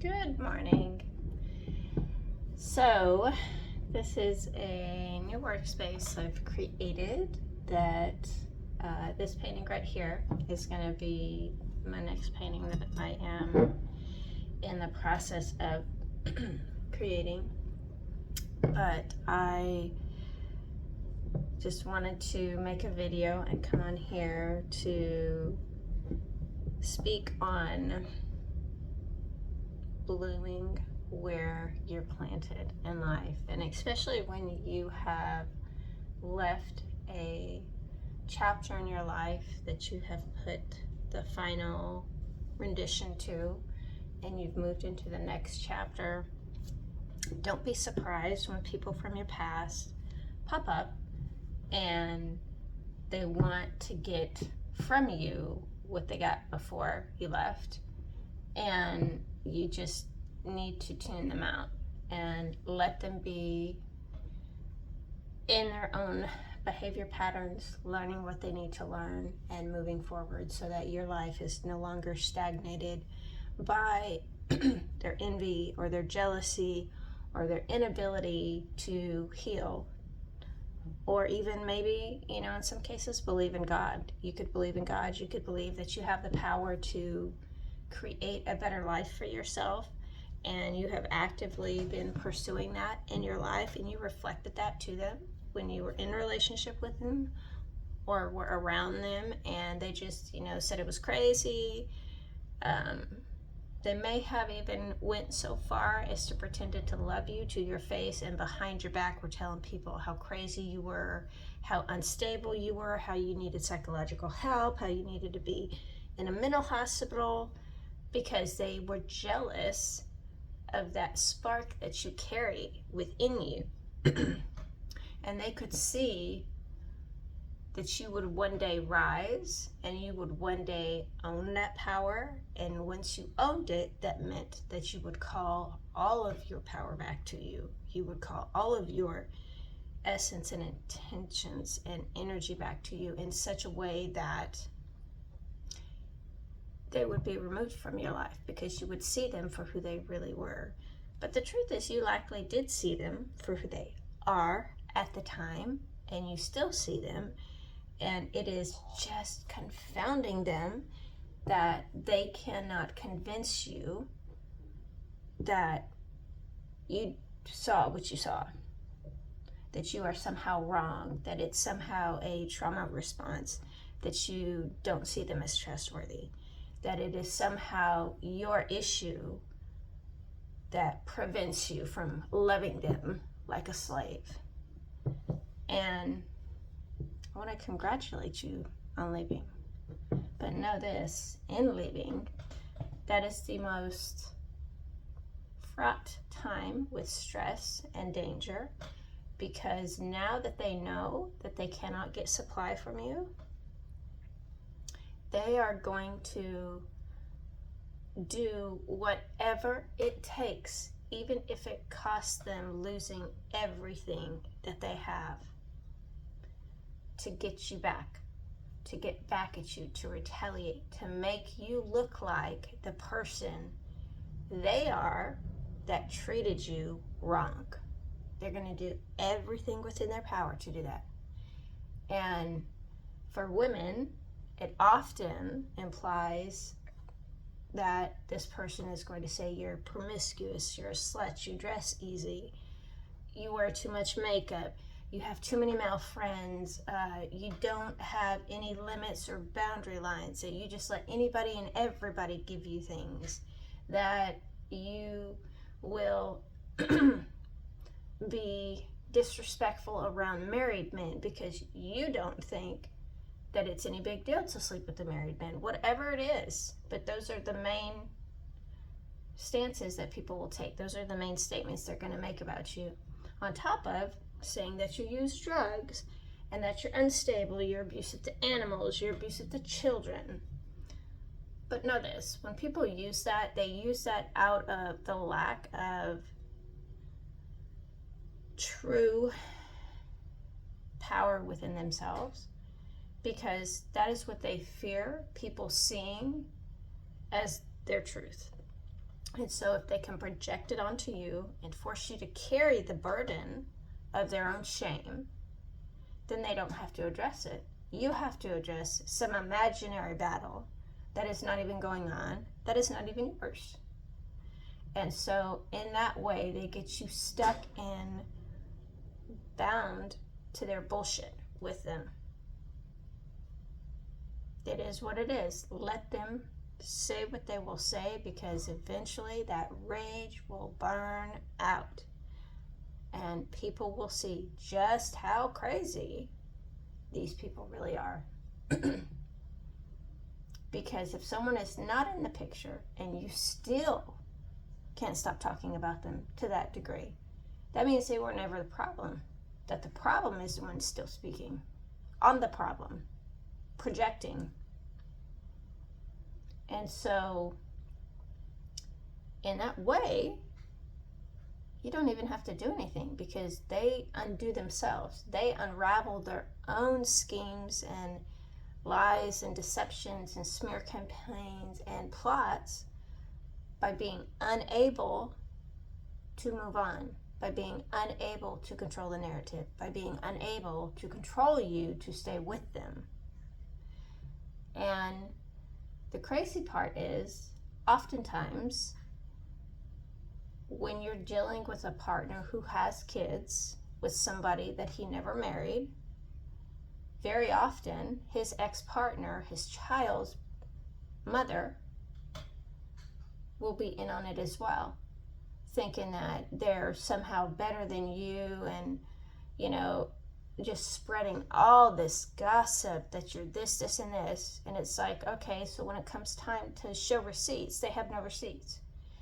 Good morning. So, this is a new workspace I've created that this painting right here is going to be my next painting that I am in the process of creating. But I just wanted to make a video and come on here to speak on blooming where you're planted in life, and especially when you have left a chapter in your life that you have put the final rendition to and you've moved into the next chapter. Don't be surprised when people from your past pop up and they want to get from you what they got before you left, and you just need to tune them out and let them be in their own behavior patterns, learning what they need to learn and moving forward, so that your life is no longer stagnated by their envy or their jealousy or their inability to heal, or even maybe, in some cases, believe in God. You could believe in God. You could believe that you have the power to create a better life for yourself, and you have actively been pursuing that in your life, and you reflected that to them when you were in a relationship with them or were around them, and they just said it was crazy. They may have even went so far as to pretended to love you to your face, and behind your back were telling people how crazy you were, how unstable you were, how you needed psychological help, how you needed to be in a mental hospital, because they were jealous of that spark that you carry within you. And they could see that you would one day rise and you would one day own that power. And once you owned it, that meant that you would call all of your power back to you. You would call all of your essence and intentions and energy back to you in such a way that they would be removed from your life, because you would see them for who they really were. But the truth is, you likely did see them for who they are at the time, and you still see them, and it is just confounding them that they cannot convince you that you saw what you saw, that you are somehow wrong, that it's somehow a trauma response, that you don't see them as trustworthy, that it is somehow your issue that prevents you from loving them like a slave. And I want to congratulate you on leaving. But know this, in leaving, that is the most fraught time with stress and danger, because now that they know that they cannot get supply from you, they are going to do whatever it takes, even if it costs them losing everything that they have, to get you back, to get back at you, to retaliate, to make you look like the person they are that treated you wrong. They're going to do everything within their power to do that. And for women, it often implies that this person is going to say you're promiscuous, you're a slut, you dress easy, you wear too much makeup, you have too many male friends, you don't have any limits or boundary lines, that you just let anybody and everybody give you things, that you will be disrespectful around married men because you don't think that it's any big deal to sleep with a married man, whatever it is. But those are the main stances that people will take. Those are the main statements they're going to make about you, on top of saying that you use drugs and that you're unstable, you're abusive to animals, you're abusive to children. But know this, when people use that, they use that out of the lack of true power within themselves, because that is what they fear people seeing as their truth. And so if they can project it onto you and force you to carry the burden of their own shame, then they don't have to address it. You have to address some imaginary battle that is not even going on, that is not even yours. And so in that way, they get you stuck in, bound to their bullshit with them. It is what it is. Let them say what they will say, because eventually that rage will burn out. And people will see just how crazy these people really are. Because if someone is not in the picture and you still can't stop talking about them to that degree, that means they were never the problem. That the problem is the one still speaking on the problem, projecting. And so in that way, you don't even have to do anything, because they undo themselves. They unravel their own schemes and lies and deceptions and smear campaigns and plots by being unable to move on, by being unable to control the narrative, by being unable to control you to stay with them. And the crazy part is, oftentimes, when you're dealing with a partner who has kids with somebody that he never married, very often his ex-partner, his child's mother, will be in on it as well, thinking that they're somehow better than you, and, you know, just spreading all this gossip that you're this, this, and this. And it's like, okay, so when it comes time to show receipts, they have no receipts,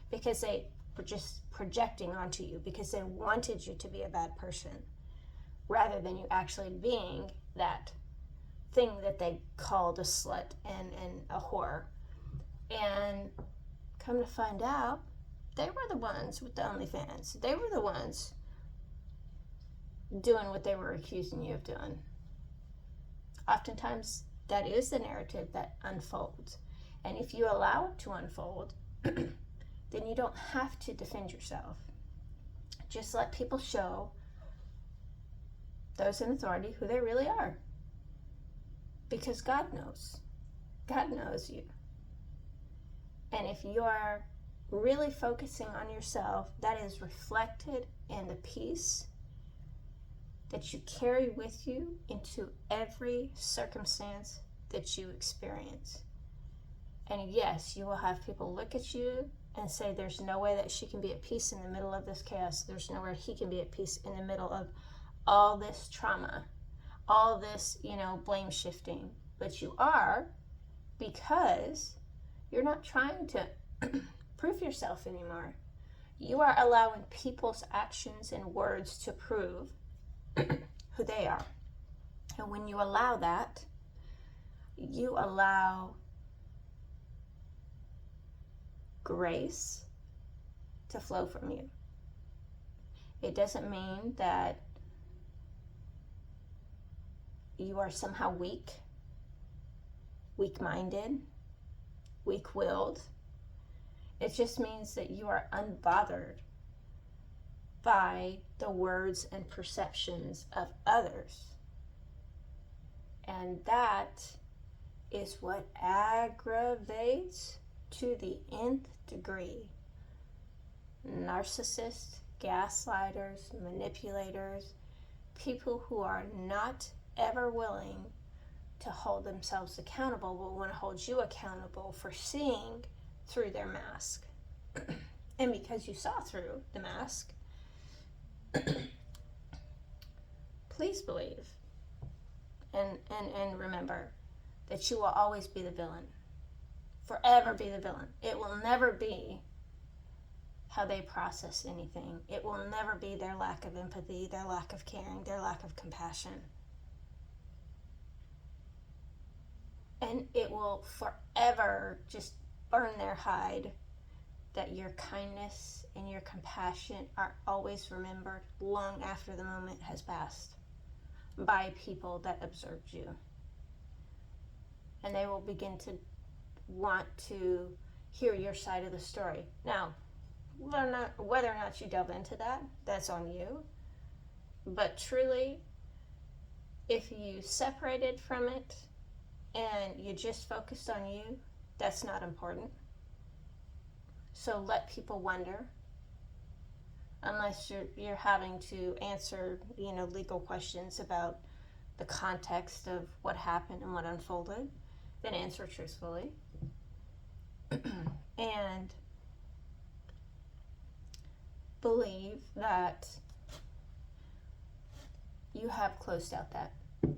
because they were just projecting onto you, because they wanted you to be a bad person, rather than you actually being that thing that they called a slut and a whore. And come to find out, they were the ones with the OnlyFans. They were the ones doing what they were accusing you of doing. Oftentimes, that is the narrative that unfolds. And if you allow it to unfold, then you don't have to defend yourself. Just let people show those in authority who they really are. Because God knows. God knows you. And if you are really focusing on yourself, that is reflected in the peace that you carry with you into every circumstance that you experience. And yes, you will have people look at you and say, there's no way that she can be at peace in the middle of this chaos. There's no way he can be at peace in the middle of all this trauma, all this, blame shifting. But you are, because you're not trying to prove yourself anymore. You are allowing people's actions and words to prove who they are. And when you allow that, you allow grace to flow from you. It doesn't mean that you are somehow weak-minded, weak-willed. It just means that you are unbothered by the words and perceptions of others. And that is what aggravates to the nth degree narcissists, gaslighters, manipulators, people who are not ever willing to hold themselves accountable, but want to hold you accountable for seeing through their mask. And because you saw through the mask, please believe and remember that you will always be the villain. Forever be the villain. It will never be how they process anything. It will never be their lack of empathy, their lack of caring, their lack of compassion. And it will forever just burn their hide that your kindness and your compassion are always remembered long after the moment has passed by people that observed you. And they will begin to want to hear your side of the story. Now, whether or not you delve into that, that's on you. But truly, if you separated from it and you just focused on you, that's not important. So let people wonder, unless you're having to answer, legal questions about the context of what happened and what unfolded, then answer truthfully. And believe that you have closed out that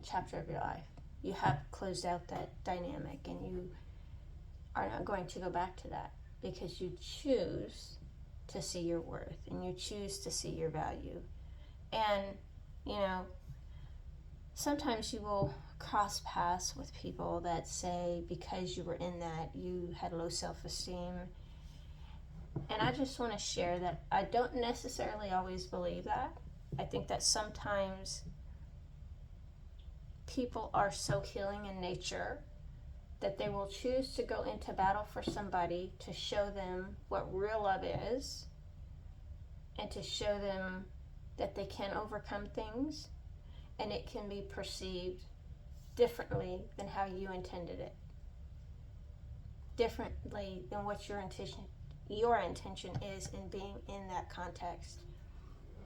chapter of your life. You have closed out that dynamic, and you are not going to go back to that, because you choose to see your worth and you choose to see your value. And, sometimes you will cross paths with people that say because you were in that, you had low self-esteem. And I just want to share that I don't necessarily always believe that. I think that sometimes people are so healing in nature that they will choose to go into battle for somebody to show them what real love is, and to show them that they can overcome things, and it can be perceived differently than how you intended it, differently than what your intention is in being in that context.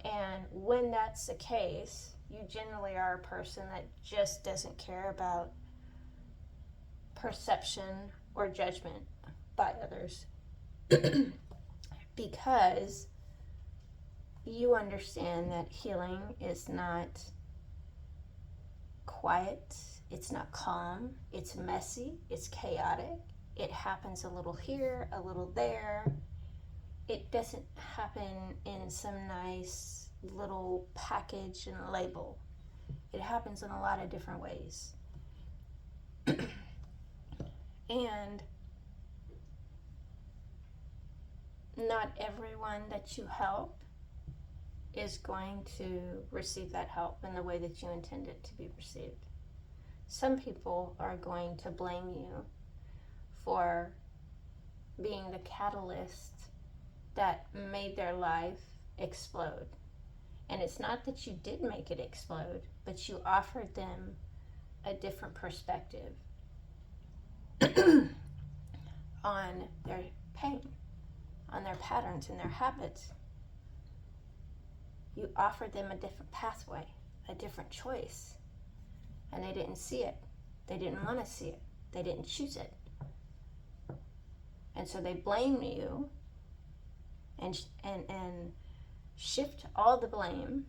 And when that's the case, you generally are a person that just doesn't care about perception or judgment by others, because you understand that healing is not quiet, it's not calm, it's messy, it's chaotic. It happens a little here, a little there. It doesn't happen in some nice little package and label. It happens in a lot of different ways. And not everyone that you help is going to receive that help in the way that you intend it to be received. Some people are going to blame you for being the catalyst that made their life explode. And it's not that you did make it explode, but you offered them a different perspective on their pain, on their patterns and their habits. You offered them a different pathway, a different choice, and they didn't see it. They didn't want to see it. They didn't choose it. And so they blame you and shift all the blame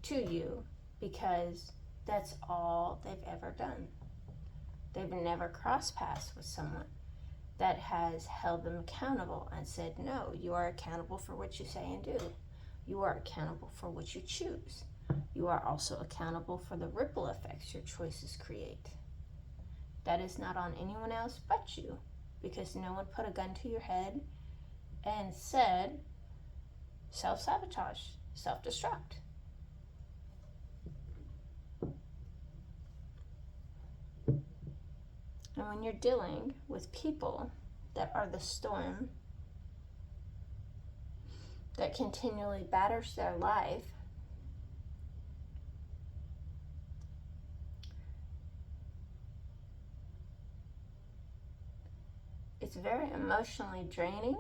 to you, because that's all they've ever done. They've never crossed paths with someone that has held them accountable and said, no, you are accountable for what you say and do. You are accountable for what you choose. You are also accountable for the ripple effects your choices create. That is not on anyone else but you, because no one put a gun to your head and said, self-sabotage, self-destruct. And when you're dealing with people that are the storm that continually batters their life, it's very emotionally draining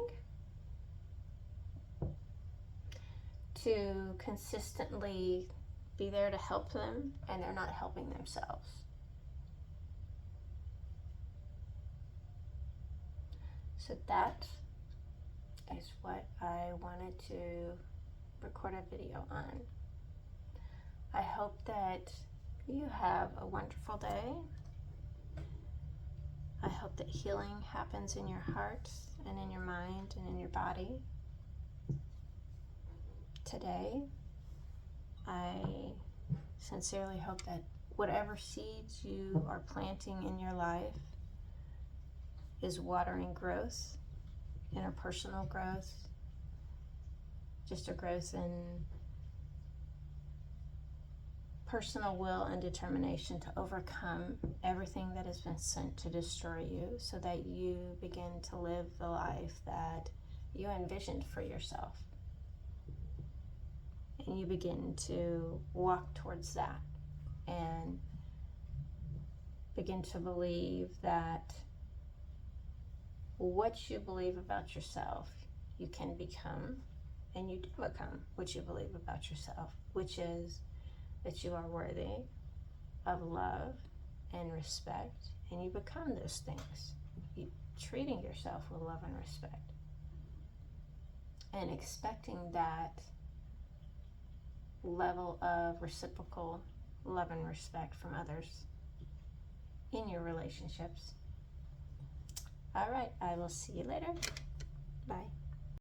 to consistently be there to help them, and they're not helping themselves. So that is what I wanted to record a video on. I hope that you have a wonderful day. I hope that healing happens in your heart and in your mind and in your body today. I sincerely hope that whatever seeds you are planting in your life is watering growth, interpersonal growth, just a growth in personal will and determination to overcome everything that has been sent to destroy you, so that you begin to live the life that you envisioned for yourself. And you begin to walk towards that and begin to believe that what you believe about yourself, you can become, and you do become what you believe about yourself, which is that you are worthy of love and respect, and you become those things. You treating yourself with love and respect, and expecting that level of reciprocal love and respect from others in your relationships. All right, I will see you later. Bye.